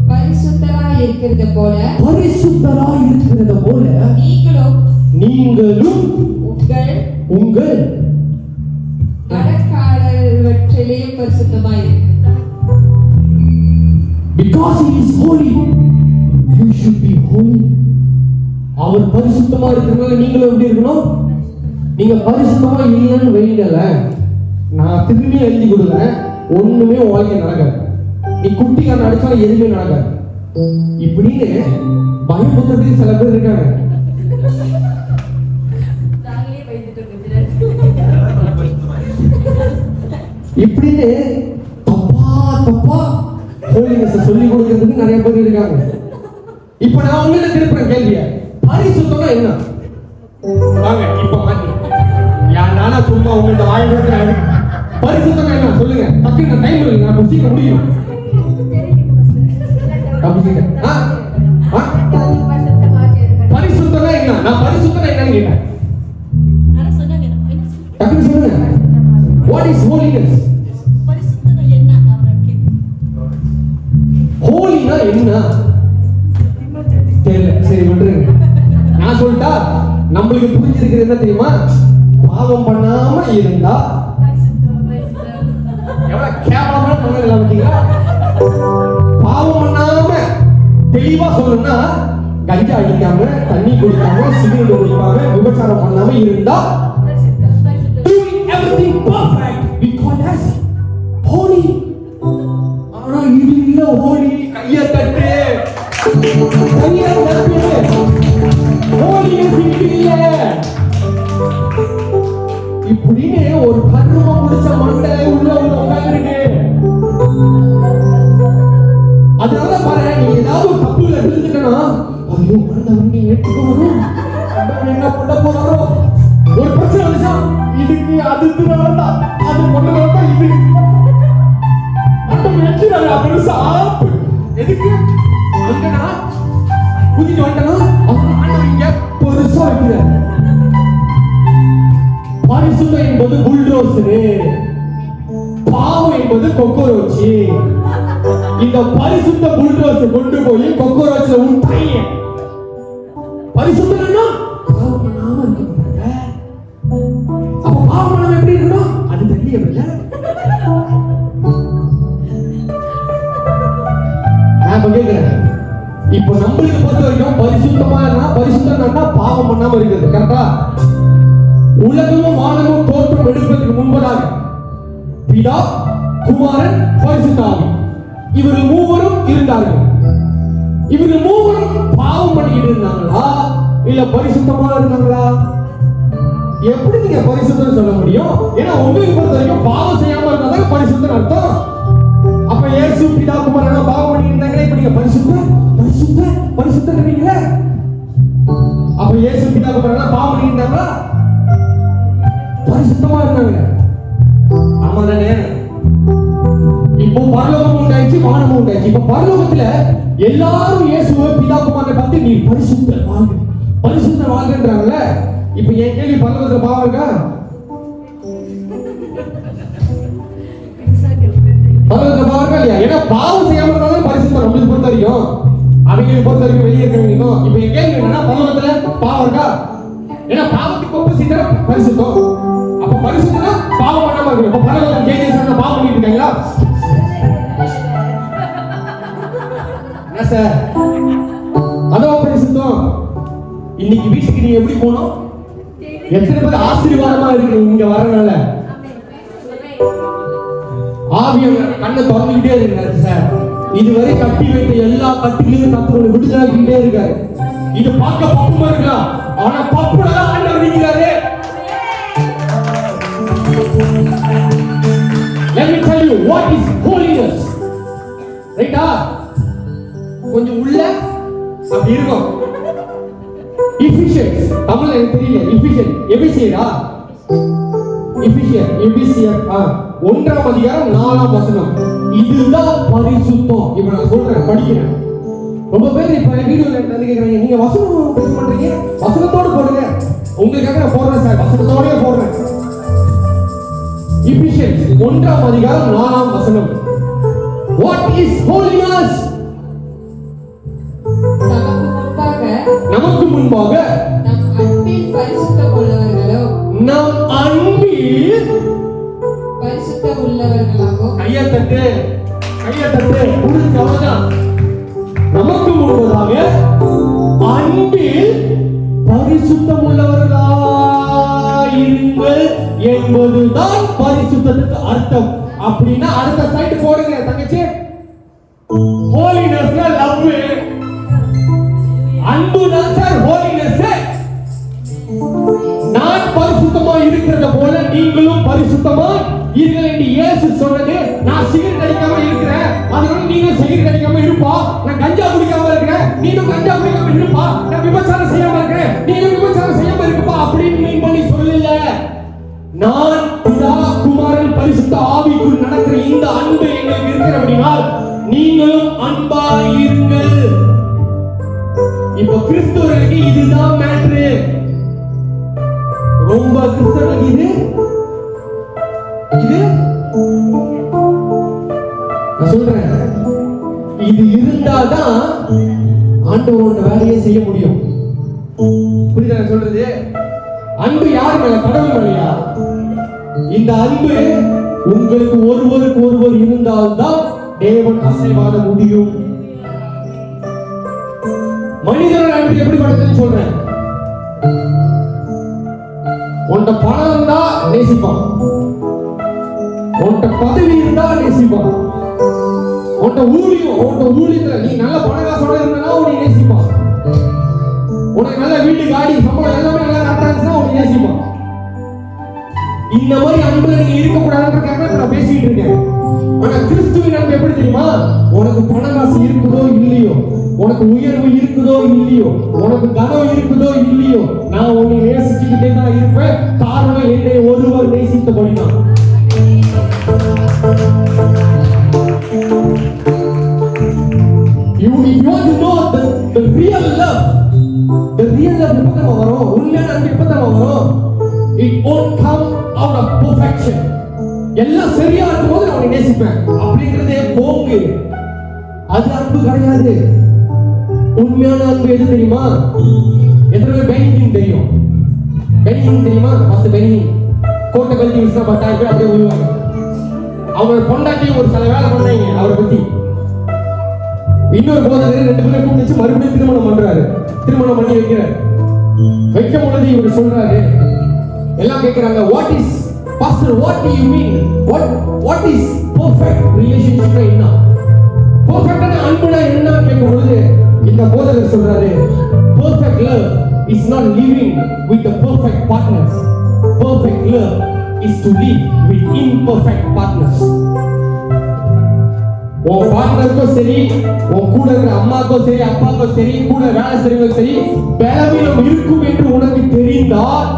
பரிசுத்தராய் இருக்கிறது போல நீங்களும் உங்கள் நடக்காதவற்றிலேயும் பரிசுத்தமாய் இருக்க. Because he is holy, you should be holy. அவர் பரிசுத்தமா இருக்கிறதுனால நீங்களும் எப்படி இருக்கணும்? நீங்க பரிசுத்தமா இல்லைன்னு வைங்கல, நான் திரும்பி எழுதி கொடுக்குறேன், ஒண்ணுமே வாழ்க்கை நடக்காது. நீ குட்டிக்காரன் அடிச்சாலும் எதுவுமே நடக்காது. இப்படின்னு பயமுறுத்துறதுக்கு சில பேர் இருக்காங்க. இப்படின்னு தப்பா ஹோலினஸ் சொல்லி கொடுக்கிறதுக்கு நிறைய பேர் இருக்காங்க. இப்ப நான் உங்ககிட்ட திருப்புறேன் கேள்விய, பரிசுத்தம்னா என்ன? வாங்க இப்ப மாத்தி நானா சும்மா உங்கள்ட்ட வாய்ப்பு பரிசுத்தம்னா என்ன சொல்லுங்க. டக்குனு டைம் இருக்கு, நான் சீக்கிரம் முடியும். பரிசுத்தம்னா என்ன? நான் பரிசுத்தம்னா என்னன்னு கேட்டேன். டக்குனு சொல்லுங்க. What is holiness? ஹோலினா என்ன தெரியல. சரி விட்டுருங்க, நான் சொல்லிட்டா நம்மளுக்கு புரிஞ்சிருக்கிறது என்ன தெரியுமா? பாவம் பண்ணாம இருந்தா எவ்வளவு கேவலமான பண்ணல பார்த்தீங்களா? பாவம் பண்ணாம தெளிவா சொல்லணும்னா கஞ்சா அடிக்காம, தண்ணி குடிக்காம, சிகரெட் குடிக்காம, விபச்சாரம் பண்ணாம இருந்தா doing everything perfect, we call as holy. ஆனா இது இல்ல holy. கையை தட்டு, கையை தட்டு. holiness இல்ல. இப்படின்னு ஒரு கர்மம் முடிச்ச மண்டை உள்ள உட்கார்ந்துருக்கு. அதனால பாரு, நீ ஏதாவது ஒரு தப்புல விழுந்துட்டனா, ஐயோ மண்டை ஏற்றுக்கணும், என்ன பண்ண போறாரோ, ஒரு பிரச்சனை வந்துச்சா இதுக்கு அதுக்கு வேண்டாம், அது பண்ண வேண்டாம், இது மண்டை ஏற்றுறாரு அப்படின்னு சாப்பு. எதுக்கு அங்கனா குதிச்சு வந்துட்டனா அவங்க இங்க பெருசா வைக்கிறார். பரிசுத்தம் என்பது புல்டோசரு, பாவம் என்பது கொக்கரோச்சி. இந்த பரிசுத்த புல்டோசர் கொண்டு போய் கொக்கரோச்ல விட்டாங்க. பரிசுத்தம் என்ன? பாவம் பண்ணாம இருக்க. அப்ப பாவம் பண்ணாம எப்படி இருக்கணும்? அது தெரியல. நான் கேட்கிறேன், இப்போ நம்மளுக்கு பொறுத்த வரைக்கும் பரிசுத்தமா இருந்தா, பரிசுத்தம்னா பாவம் பண்ணாம இருக்கிறது. கரெக்டா? உலகமும் வானமும் தோற்றம் எடுப்பதற்கு முன்பதாக பிதா, குமாரன், பரிசுத்த ஆவி இவர்கள் மூவரும் இருந்தார்கள். இவர்கள் மூவரும் பாவம் பண்ணிட்டு இருந்தாங்களா இல்ல பரிசுத்தமா இருந்தாங்களா? எப்படி நீங்க பரிசுத்தம் சொல்ல முடியும்? ஏன்னா உங்களுக்கு பொறுத்த வரைக்கும் பாவம் செய்யாம இருந்தாதான் பரிசுத்தம் அர்த்தம். அப்ப இயேசு, பிதா, குமாரன் பாவம் பண்ணிட்டு இருந்தாங்களே, இப்ப நீங்க பரிசுத்தம் இருக்கீங்களா? அப்ப இயேசு, பிதா, குமாரன் பாவம் பண்ணிட்டு இருந்தாங்களா? பரிசுத்தமா இருந்தாங்க. ஆமா தானே? உண்டாச்சு. இப்ப பரலோகத்துல எல்லாரும் இயேசுவை பிதா குமாரனை பார்த்து நீ பரிசுத்த வாழ்க பரிசுத்த வாழ்கன்றாங்கல்ல. இப்ப என் கேள்வி, பரலோகத்துல பாவம் இருக்கா? பரலோகத்துல பாவம் இருக்கா இல்லையா? ஏன்னா பாவம் செய்யாம இருந்தாலும் பரிசுத்தம் நம்மளுக்கு பொறுத்த வரைக்கும், அவங்களுக்கு பொறுத்த வரைக்கும் வெளியே இருக்கிறவங்களுக்கும். இப்ப என் கேள்வி என்னன்னா, பரலோகத்துல பாவம் இருக்கா? ஏன்னா பாவத்துக்கு ஒப்போசிட்டா பரிசுத்தம். அப்ப பரிசுத்தம்னா பாவம் பண்ணாம இருக்கணும். இப்ப பரலோகத்துல கேஜேஸ் பாவம் பண்ணிட்டு இருக்காங்களா? என்ன சார் அதான் பரிசுத்தம். இன்னைக்கு வீட்டுக்கு நீ எப்படி போகணும்? எத்தனை பேர் ஆசீர்வாதமா இருக்கு இங்க வரனால? ஆவியானவர் கண்ணை திறந்துகிட்டே இருக்காரு சார். இதுவரை கட்டி வைத்த எல்லா கட்டிலையும் கத்தரோட விடுதலாக்கிட்டே இருக்காரு. இது பார்க்க பப்புமா இருக்கலாம், ஆனா பப்புல தான் ஆண்டவர் நிக்கிறாரு. Let me tell you what is holiness. ரைட்டா? கொஞ்சம் உள்ள அப்படி இருக்கும். எபிசியன்ஸ் தமிழ்ல எனக்கு தெரியல. எபிசியரா எபிசியர் 1ஆம் அதிகாரம் 4ஆம் வசனம். இதுதான் பரிசுத்தம். இப்ப நான் சொல்றேன், படிக்கிறேன். ரொம்ப பேர் இப்ப வீடியோல வந்து கேக்குறாங்க, நீங்க வசனம் பேச மாட்டீங்க, வசனத்தோட போடுங்க. உங்களுக்காக நான் போடுறேன் சார், வசனத்தோடயே போடுறேன். எபிசியன்ஸ் 1ஆம் அதிகாரம் 4ஆம் வசனம். What is holiness? நமக்கு முன்பாக நம் அன்பில் பரிசுத்தம் உள்ளவர்களும் பரிசுத்தம் உள்ளவர்களாகவும் கையத்தட்டு முடிஞ்சவதான். நமக்கு முன்பதாக அன்பில் பரிசுத்தம் உள்ளவர்களாயிருங்கள் என்பதுதான் பரிசுத்தத்துக்கு அர்த்தம். அப்படின்னா அடுத்த சைடு போடுங்க தங்கச்சி. ஹோலினஸ்னா லவ், அன்பு தான் சார் ஹோலினஸ். நான் பரிசுத்தமா இருக்கிறத போல நீங்களும் பரிசுத்தமா இருங்கள் என்று இயேசு சொன்னது. நான் சிகரெட் அடிக்காம இருக்கிறேன், அதனால நீங்களும் சிகரெட் அடிக்காம இருப்பா. நான் கஞ்சா குடிக்காம இருக்கிறேன், நீங்களும் கஞ்சா குடிக்காம இருப்பா. நான் விபச்சாரம் செய்யாம இருக்கிறேன், நீங்களும் விபச்சாரம் செய்யாம இருப்பா அப்படின்னு மீன் பண்ணி சொல்லல. நான் பிதா குமாரன் பரிசுத்த ஆவிக்குள் நடக்கிற இந்த அன்பு எங்களுக்கு இருக்கிறபடினால் நீங்களும் அன்பாய் இருங்கள். இப்ப கிறிஸ்தவர்களுக்கு இதுதான் மேட்ரு. ரொம்ப கிறிஸ்தவர்களுக்கு இது நான் சொல்றேன், இது இருந்தாதான் ஆண்டவரோட வேலையை செய்ய முடியும். புரியுதா நான் சொல்றது? அன்பு யார் மேல? கடவுள் மேலயா? இந்த அன்பு உங்களுக்கு ஒருவருக்கு ஒருவர் இருந்தால்தான் தேவன் அசைவாட முடியும். மனிதனோட அன்பு எப்படி படுத்துன்னு சொல்றேன். உன்ட பணம் இருந்தா நேசிப்பான், உன்ட பதவி இருந்தா நேசிப்பான், உன்ட ஊழியத்துல நீ நல்ல பணக்காசோட இருந்தா உன்னை நேசிப்பான், உனக்கு நல்ல வீட்டு காடி சம்பளம் எல்லாமே நல்லா கரெக்டா உன்னை நேசிப்பான். இந்த மாதிரி அன்புல நீங்க இருக்கக்கூடாதுன்றதுக்காக நான் பேசிட்டு இருக்கேன். ஆனா கிறிஸ்துவின் அன்பு எப்படி தெரியுமா? உனக்கு பணக்காசு இருக்குதோ இல்லையோ, உனக்கு உயர்வு இருக்குதோ இல்லையோ, உனக்கு கனம் இருக்குதோ இல்லையோ, நான் உன்னை நேசிச்சுக்கிட்டே தான் இருப்பேன். காரணம் என்னை ஒருவர் நேசித்தபடிதான். If you want to know the real love எப்ப நம்ம வரும்? உண்மையான அன்பு எப்ப நம்ம வரும்? It won't come out of perfection. எல்லாம் சரியா இருக்கும்போது நான் உன்னை நேசிப்பேன் அப்படிங்கறதே போங்கு. அது அன்பு கிடையாது. உண்மையான அன்பு எது தெரியுமா? எத்தனை பெனிங் தெரியும்? பெனிங் தெரியுமா? ஃபர்ஸ்ட் பெனிங் கோட்டை கழட்டி விசினா 10,000 பேர் அப்படியே விழுவாங்க. அவங்க பொண்டாட்டி ஒரு சில வேலை பண்ணாங்க அவரை பத்தி. இன்னொரு போதகர் 2 பேரை கூப்பிட்டு மறுபடியும் திருமணம் பண்றாரு. திருமணம் பண்ணி வைக்கிறார். வைக்கும் பொழுது இவர் சொல்றாரு, எல்லாம் கேட்கிறாங்க, what is pastor, what to you mean, what is perfect relationship? என்ன பெர்ஃபெக்ட்டான அன்புனா என்ன கேட்கும் பொழுது இந்த போதகர் சொல்றாரு, perfect love is not living with the perfect partners. Perfect love is to live with imperfect partners. உன் பார்ட்னருக்கும் சரி, உன் கூட இருக்கிற அம்மாக்கும் சரி, அப்பாவுக்கும் சரி, கூட வேலை செய்யறவங்களுக்கும் சரி, பலவீனம் இருக்கும் என்று உனக்கு தெரிந்தால்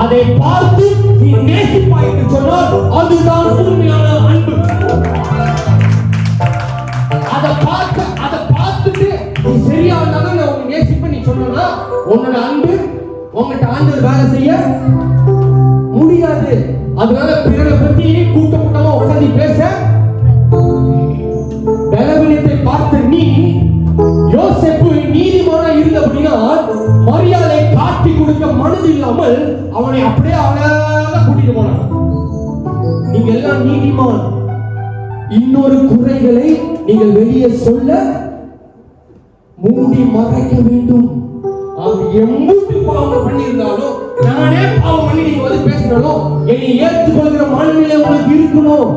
அதை பார்த்து நீ நேசிப்பாய் என்று சொன்னால் அதுதான் உண்மையான அன்பு. அதை கூடாது. அதனால பிறரை பத்தி கூட்டமா உட்கார்ந்து பேச பலவீனத்தை பார்த்த நீ யோசேப்பு நீதிமானா இருந்த அப்படின்னா மரியாதை காட்டி கொடுக்க மனது இல்லாமல் அவனை அப்படியே அழகா கூட்டிட்டு போனான். நீங்க எல்லாம் நீதிமான், இன்னொரு குறைகளை நீங்கள் வெளியே சொல்ல மூடி மறைக்க வேண்டும். அவன் எம்பூட்டு பாவம் பண்ணியிருந்தாலும், நானே பாவம் பண்ணி நீங்க வந்து பேசினாலும் என்னை ஏற்றுக்கொள்கிற மனநிலை உங்களுக்கு இருக்கணும்.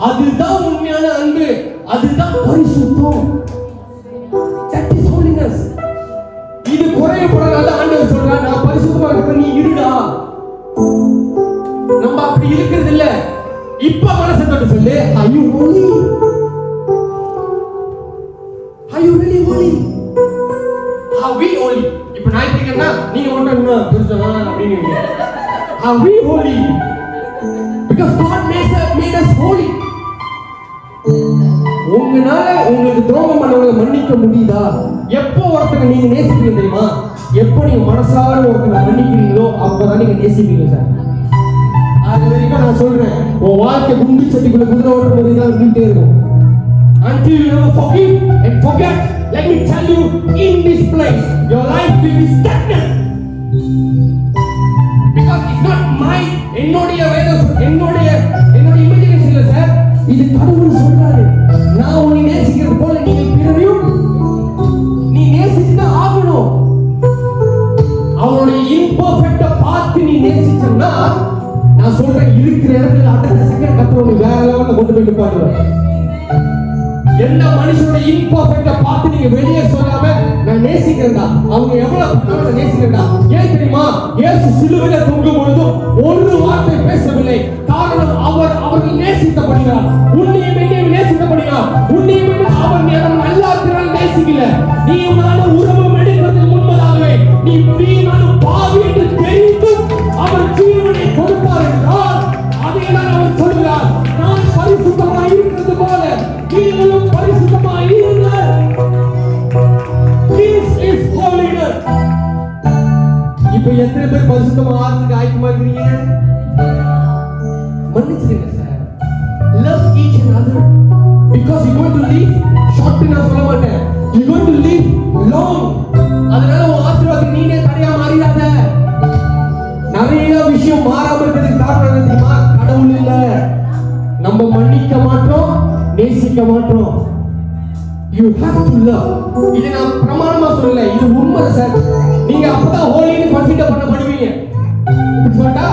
அதுதான் உண்மையான அன்பு, அதுதான் பரிசுத்தம். That is holiness. இது குறையப்படாத ஆண்டவர் சொல்றார், நான் பரிசுத்தமா இருக்க நீ இருடா. நம்ம அப்படி இருக்கிறது இல்ல. இப்ப மனசை தொட்டு சொல்லு, are you holy? Are you really holy? Are we holy? இப்ப நான் கேக்குறேன்னா நீங்க மட்டும் என்ன புரிஞ்சா அப்படிங்க. Are we holy? Because God made us holy. உங்களால உங்களுக்கு துரோகம் பண்ணவங்களை மன்னிக்க முடியுதா? எப்போ ஒருத்தங்க நீங்க நேசிக்கிறீங்க தெரியுமா? எப்போ நீங்க மனசார ஒருத்தங்க மன்னிக்கிறீங்களோ அப்பதான் நீங்க நேசிப்பீங்க சார். அது வரைக்கும் நான் சொல்றேன், உன் வாழ்க்கை குண்டு சட்டிக்குள்ள குதிரை ஓட்டுற மாதிரி தான் இருந்துட்டே இருக்கும். Until you never forgive and forget, let me tell you, in this place, your life will be stagnant. Because it's not my, என்னுடைய இமேஜினேஷன் இல்ல சார், இது கடவுள் சொல்றாரு. நான் உன்னை நேசிக்கிறது போல நீங்க பிறரையும் நீ நேசிச்சுதான் ஆகணும். அவனுடைய இம்பர்ஃபெக்ட்டா பார்த்து நீ நேசிச்சன்னா, நான் சொல்றேன், இருக்கிற இடத்துல அடுத்த செகண்ட் கத்துறவங்க வேற லெவல்ல கொண்டு போய் நிப்பாட்டுவாங்க. எந்த மனுஷனோட இம்பர்ஃபெக்ட்டா பார்த்து நீங்க வெளியே சொல்லாம நான் நேசிக்கிறேன்டா, அவங்க எவ்வளவு பண்ணாலும் நேசிக்கிறேன்டா. ஏன் தெரியுமா? இயேசு சிலுவையில தொங்கும் பொழுது ஒரு வார்த்தை பேசவில்லை. காரணம் அவர்கள் நேசித்தபடியால், உன்னையும் என்னையும் நேசித்தபடியால், உன்னையும் அவர் நல்லாத்தினால் நேசிக்கல. நீ உன்னால உறவு எடுக்கிறதுக்கு முன்பதாகவே நீ வீணான பாவி என்று தெரிந்து அவர் ஜீவனை கொடுத்தார் என்றால், அதையெல்லாம் அவர் சொல்கிறார், நான் பரிசுத்தமாக இருக்கிறது போல நீங்களும் பரிசுத்தமாக இருங்கள். This is holiness. இப்போ எத்தனை பேர் பரிசுத்தமா ஆகிறதுக்கு ஆயத்தமா இருக்கீங்க? மன்னிச்சிடுங்க sir. Love each other because you going to live short. நான் சொல்ல மாட்டேன், you going to live long. அதனால உன் ஆசீர்வாதத்துக்கு நீனே தடையா மாறிடாத. நிறைய விஷயம் மாறாம இருக்கிறதுக்கு காரணம் என்ன தெரியுமா? கடவுள் இல்ல. நம்ம மன்னிக்க மாட்டோம், நேசிக்க மாட்டோம். You have to love. இது நான் பிரமாணமா சொல்லல, இது உண்மை சார். நீங்க அப்பதான் ஹோலின்னு கன்சிடர் பண்ணப்படுவீங்க. இப்படி சொல்லிட்டா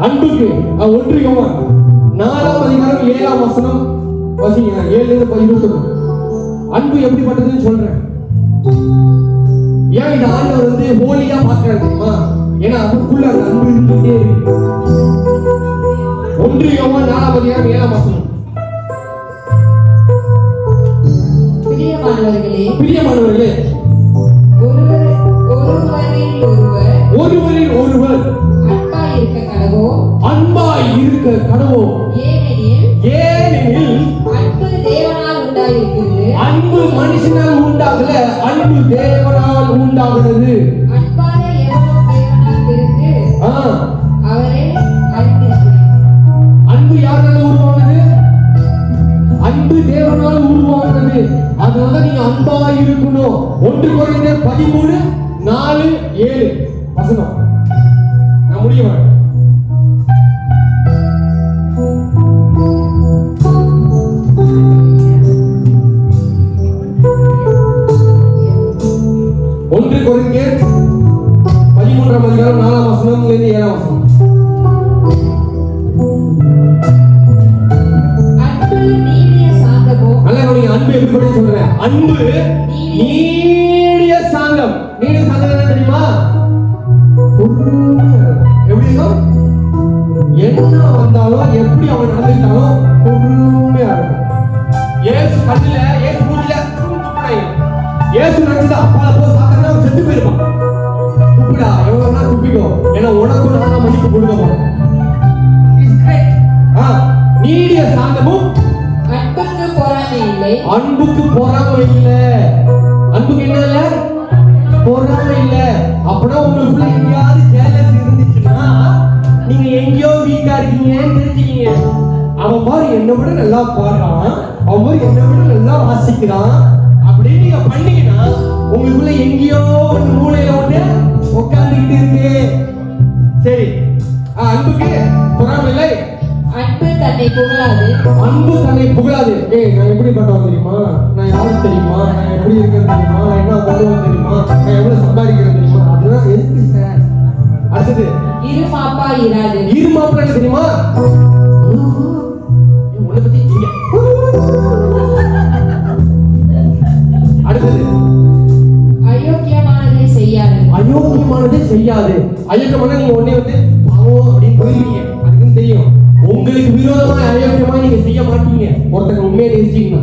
அன்புக்கு 1 யோவான் 4ஆம் அதிகாரம் 7ஆம் வசனம் வாசிங்க. 7:21. அன்பு எப்படிப்பட்டதுன்னு சொல்றேன். ஏன் இந்த ஆண்டவர் வந்து ஹோலியா பார்க்கறாரு தெரியுமா? ஏன்னா அவருக்குள்ள அந்த அன்பு இருந்துட்டே இருக்கு. 1 யோவான் 4ஆம் அதிகாரம் 7ஆம் வசனம். பிரியமானவர்களே, ஒருவரில் ஒருவர் அன்பாய் இருக்க கடவோம். ஏனெனில் அன்பு மனுஷனால் உண்டாகல, அன்பு தேவனால் உண்டாகிறது. அன்பு யாரால உருவானது? அன்பு தேவனால் உருவானது. அதனால நீங்க அன்பா இருக்கணும். 1 கொரிந்தியர் 13:4-7 வசனம். நான் முடியவன். ஒன்று கொரிந்தியர் 13ஆம் அதிகாரம் 4ஆம் வசனம்ல இருந்து 7ஆம் வசனம். அன்பு எப்படி சொல்றேன்? அன்பு நீடிய சாந்தம். நீடிய சாந்தம் என்ன தெரியுமா? எப்படின்னா என்ன வந்தாலும் எப்படி அவன் நடந்துட்டாலும் பொறுமையா இருக்கும். இயேசு கண்ணுல, இயேசு மூஞ்சில துப்புறாங்க. இயேசு நினைச்சது அப்பால போய் சாத்தனா அவன் செத்து போயிருப்பான். துப்புடா, எவ்வளவுனா துப்பிக்கோ, ஏன்னா உனக்கு நான் மன்னிப்பு கொடுக்க போறேன். Is great. நீடிய சாந்தமும் அன்புக்கு பொறாமை இல்ல. அன்புக்கு என்ன இல்ல? பொறாமை இல்ல. அப்படின்னா உங்களுக்குள்ள எங்கேயாவது ஜெயலலிதா இருந்து ஏன் தெரிஞ்சுக்கீங்க. அவன் பாரு என்னை விட நல்லா பாடுறான், அவன் பாரு என்னை விட நல்லா வாசிக்கிறான் அப்படின்னு நீங்க பண்ணீங்கன்னா உங்களுக்குள்ள எங்கேயோ ஒரு மூலையில ஒண்ணு உட்கார்ந்துகிட்டு இருக்கு. சரி, அன்புக்கு பொறாமை இல்லை. அன்பு தன்னை புகழாது. அன்பு தன்னை புகழாது. நான் எப்படி பண்றேன் தெரியுமா, நான் யாரு தெரியுமா, நான் எப்படி இருக்கேன் தெரியுமா, நான் என்ன பண்ணுவேன் தெரியுமா, நான் எவ்வளவு சம்பாதிக்கிறேன் தெரியுமா, அதெல்லாம் எதுக்கு சார். அடுத்தது இருமாப்பா இராது. இருமாப்பா என்ன தெரியுமா, உன்னை பத்தி இங்க. அடுத்தது அயோக்கியமானதை செய்யாது. அயோக்கியமானதை செய்யாது. அயோக்கியமான நீங்க உடனே வந்து பாவம் அப்படின்னு போயிருவீங்க, அதுக்குன்னு தெரியும். உங்களுக்கு விரோதமா அயோக்கியமா நீங்க செய்ய மாட்டீங்க, ஒருத்தங்க உண்மையை நேசிச்சீங்கன்னா.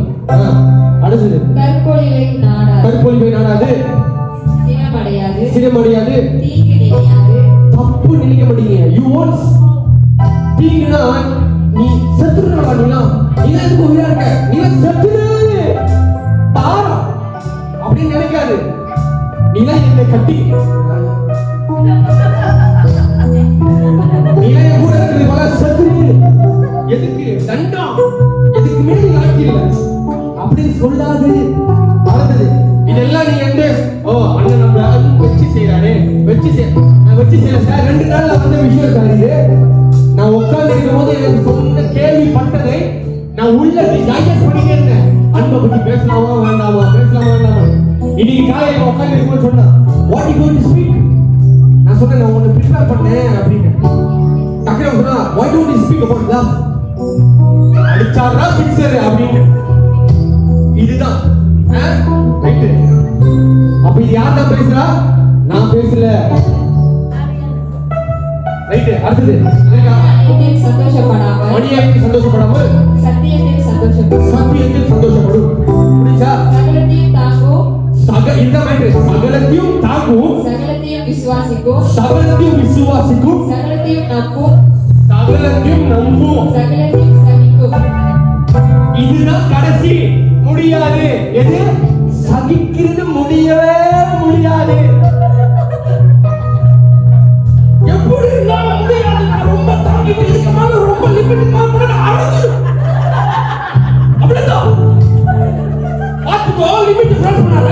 அடுத்தது தற்கொலை நாடாது. தற்கொலை நாடாது. சினமடையாது. சினமடையாது. தீங்கு நினையாது. தப்பு நினைக்க மாட்டீங்க. யூ வாண்ட் தீங்குனா நீ செத்துறா நீனா, நீ எதுக்கு உயிரா இருக்க, நீ செத்துரு பாரா அப்படின்னு நினைக்காது. நீனா என்னை கட்டி நீனா என் கூட இருக்கிறது போல செத்துரு, எதுக்கு தண்டம், எதுக்கு மேலே ஆக்கிடல அப்படின்னு சொல்லாது. அடுத்தது இதெல்லாம் நீங்க வந்து அண்ணன் நம்ம வச்சு செய்யறாரு, வச்சு செய்யல சார். 2 நாள்ல வந்த விஷயம் சார் இது. நான் உட்கார்ந்து இருக்கும் போது எனக்கு சொன்ன கேள்விப்பட்டதை நான் உள்ள டைஜஸ்ட் பண்ணிட்டே இருந்தேன். அன்பை பத்தி பேசலாமா வேண்டாமா, பேசலாமா வேண்டாமா. இன்னைக்கு காலையில உட்கார்ந்து இருக்கும்போது சொன்னா what you going to speak. நான் சொன்னேன் நான் உன்னை ப்ரிப்பேர் பண்ணேன் அப்படின்னு. டக்குனு சொன்னா why don't you speak about love. அடிச்சாரா பிக்சர் அப்படின்னு. இதுதான் ரைட். அப்ப இது யார் தான் பேசுறா, நான் பேசல. ரைட். அடுத்தது அநியாயத்தில் சந்தோஷப்படாமல். அநியாயத்தில் சந்தோஷப்படாமல் சத்தியத்தில் சந்தோஷப்படும். சத்தியத்தில் சந்தோஷப்படும். புரியுதா? சகலத்தையும் தாங்கும். இந்த மாதிரி சகலத்தையும் தாங்கும். சகலத்தையும் விசுவாசிக்கும். சகலத்தையும் விசுவாசிக்கும். சகலத்தையும் நம்பும். சகலத்தையும் நம்பும். சகலத்தையும் சகிக்கும். இதுதான் கடைசி. முடியாது. எது சகிக்கிறது முடியவே முடியாது. எப்படி என்னால முடியாது, நான் ரொம்ப தாங்கிட்டு இருக்கனால ரொம்ப லிமிட் மாத்திர அடைஞ்சு அப்படிதான் பாத்துக்கோ. லிமிட் கிராஸ் பண்ணாத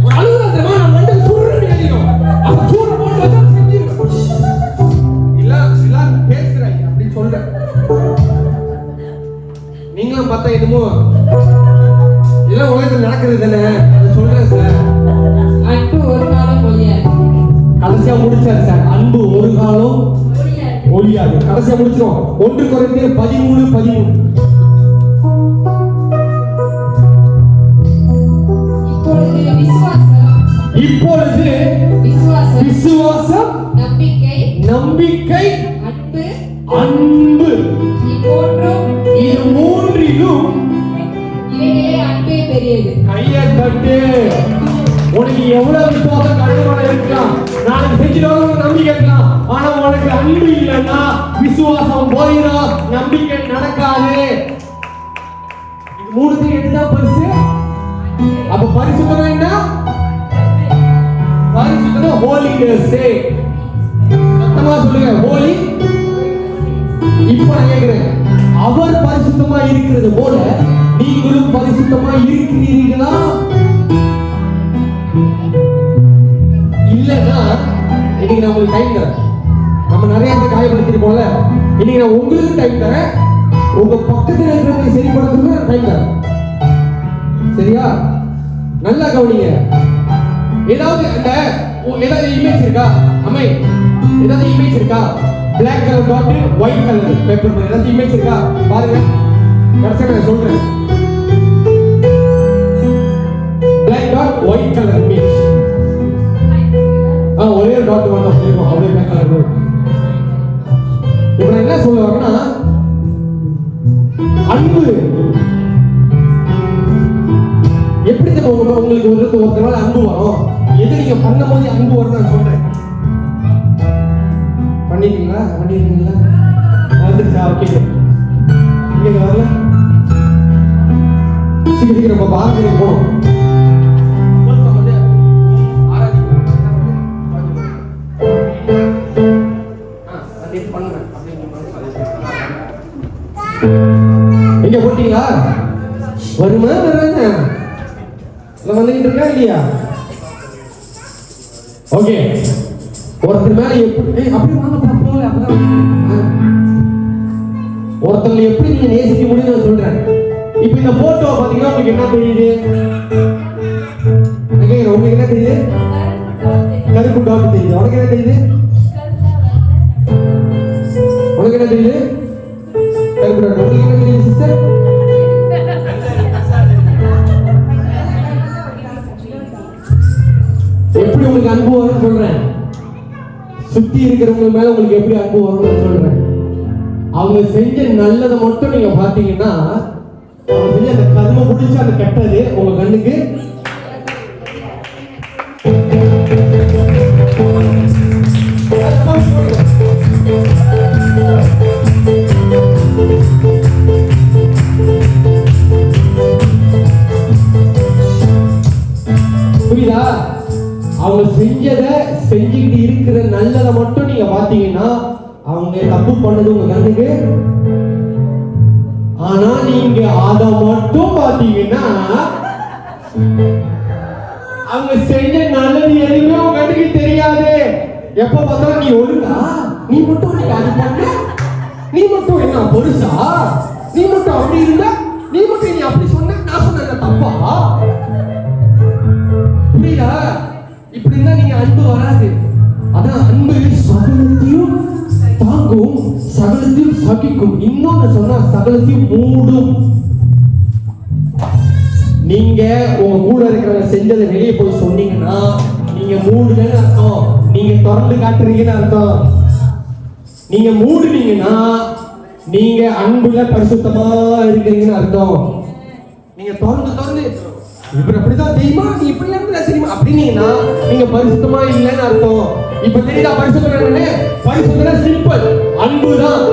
ஒரு அழுகுறதுமா நான் வந்து சூழ்நிலை எழுதிடும். அப்ப சூழ்நிலை போட்டு வச்சா செஞ்சிருவேன். இல்ல பேசுறேன் அப்படின்னு சொல்றேன். நீங்களும் பார்த்தா என்னமோ இதெல்லாம் உலகத்தில் நடக்கிறது தானே, அதை சொல்றேன் சார். அன்பு ஒரு காலம் ஒழியாது. கடைசியா முடிச்சாரு சார். அன்பு ஒரு காலம் ஒழியாது. கடைசியா முடிச்சிரும். 1 கொரிந்தியர் 13:13. இப்பொழுது விசுவாசம், நம்பிக்கை, அன்பு இது மூன்றிலும் அன்பே பெரியது. கையை தட்டு. உனக்கு எவ்வளவு விசுவாசம் கடவுளோட இருக்கலாம், நாளைக்கு செஞ்சிடுவாங்க நம்பிக்கை இருக்கலாம். ஆனா உனக்கு அன்பு இல்லைன்னா விசுவாசம் போயிடும், நம்பிக்கை நடக்காது. இது மூணுத்தையும் எடுத்தா பரிசு. அப்ப பரிசுத்தம் என்ன? பரிசுத்தம் ஹோலினஸ். சத்தமா சொல்லுங்க ஹோலி. இப்ப நான் கேக்குறேன், அவர் பரிசுத்தமா இருக்கிறது போல நீங்களும் பரிசுத்தமா இருக்கிறீர்களா? இல்லன்னா இன்னைக்கு நான் உங்களுக்கு டைம் தரேன். நம்ம நிறைய பேர் காயப்படுத்திருப்போம்ல, இன்னைக்கு நான் உங்களுக்கு டைம் தரேன், உங்க பக்கத்துல இருக்கிறவங்க சரிப்படுத்துறதுக்கு டைம் தரேன். சரியா? நல்லா கவனிங்க. ஏதாவது ஏதாவது இமேஜ் இருக்கா? அம்மை ஏதாவது இமேஜ் இருக்கா? Black color dot, white color paper ஏதாவது இமேஜ் இருக்கா? பாருங்க. கடைசியா நான் சொல்றேன். Black dot, white color image. ஒரே டாட் மட்டும் இருக்கும். அப்படியே black color இருக்கும். இப்போ நான் என்ன சொல்ல வரேன்னா, அன்பு எப்படி உங்களுக்கு ஒருத்தனால அன்பு வரும்? எது நீங்க பண்ணும் போது அன்பு வரும் நான் சொல்றேன். பண்ணிட்டீங்களா? வந்துருச்சா? ஓகே. இங்க வரல. சீக்கிரம் நம்ம பாரதிக்கு போகணும். பண்ணுறேன் அப்படின்னு எங்க போட்டீங்களா? வருமா வராங்க? நான் வந்துகிட்டு இருக்கா இல்லையா? ஓகே. ஒருத்தர் மேல எப்படி அப்படியே வாங்க பாப்போம்ல அப்பதான் ஒருத்தங்களை எப்படி நீங்க நேசிக்க முடியும் நான் சொல்றேன். இப்போ இந்த போட்டோ பாத்தீங்கன்னா உங்களுக்கு என்ன தெரியுது? உங்களுக்கு என்ன தெரியுது? கருப்பு டாட் தெரியுது. உனக்கு என்ன தெரியுது? உனக்கு என்ன தெரியுது? கருப்பு டாட். உங்களுக்கு என்ன தெரியுது சிஸ்டர்? எப்படி உங்களுக்கு அன்பு வரும்னு சொல்றேன். சுத்தி இருக்கிறவங்க மேல உங்களுக்கு எப்படி அன்பு வரும்னு சொல்றேன். அவங்க செஞ்ச நல்லதை மட்டும் நீங்க பாத்தீங்கன்னா அவங்க செஞ்ச அந்த கர்ம பிடிச்ச அந்த கெட்டது உங்க கண்ணுக்கு புரியுதா? அவங்க செஞ்சதை செஞ்சுக்கிட்டு இருக்கிற நல்லதை மட்டும் நீங்க பாத்தீங்கன்னா அவங்க தப்பு பண்ணது உங்க கண்ணுக்கு. ஆனா நீங்க அதை மட்டும் பாத்தீங்கன்னா அவங்க செஞ்ச நல்லது எதுவுமே உங்க கண்ணுக்கு தெரியாது. எப்ப பார்த்தாலும் நீ ஒழுங்கா, நீ மட்டும் அது பண்ண, நீ மட்டும் என்ன பொருசா, நீ மட்டும் அப்படி இருந்தா, நீ மட்டும் நீ அப்படி சொன்ன, நான் சொன்ன தப்பா? புரியுதா? இப்படி இருந்தா நீங்க அன்பு வராது. அதான் அன்பு சகலத்தையும் தாங்கும், சகலத்தையும் சகிக்கும். இன்னொன்னு சொன்னா சகலத்தையும் மூடும். நீங்க உங்க கூட இருக்கிறவங்க செஞ்சதை வெளியே போய் சொன்னீங்கன்னா நீங்க மூடுன்னு அர்த்தம். நீங்க திறந்து காட்டுறீங்கன்னு அர்த்தம். நீங்க மூடுனீங்கன்னா நீங்க அன்புல பரிசுத்தமா இருக்கிறீங்கன்னு அர்த்தம். நீங்க திறந்து இப்ப அப்படிதான் தெரியுமா, நீ இப்படி இருந்தா தெரியுமா அப்படின்னீங்கன்னா நீங்க பரிசுத்தமா இல்லைன்னு அர்த்தம். இப்ப தெரியுதா பரிசுத்தம்? பரிசுத்தம் சிம்பிள், அன்புதான்.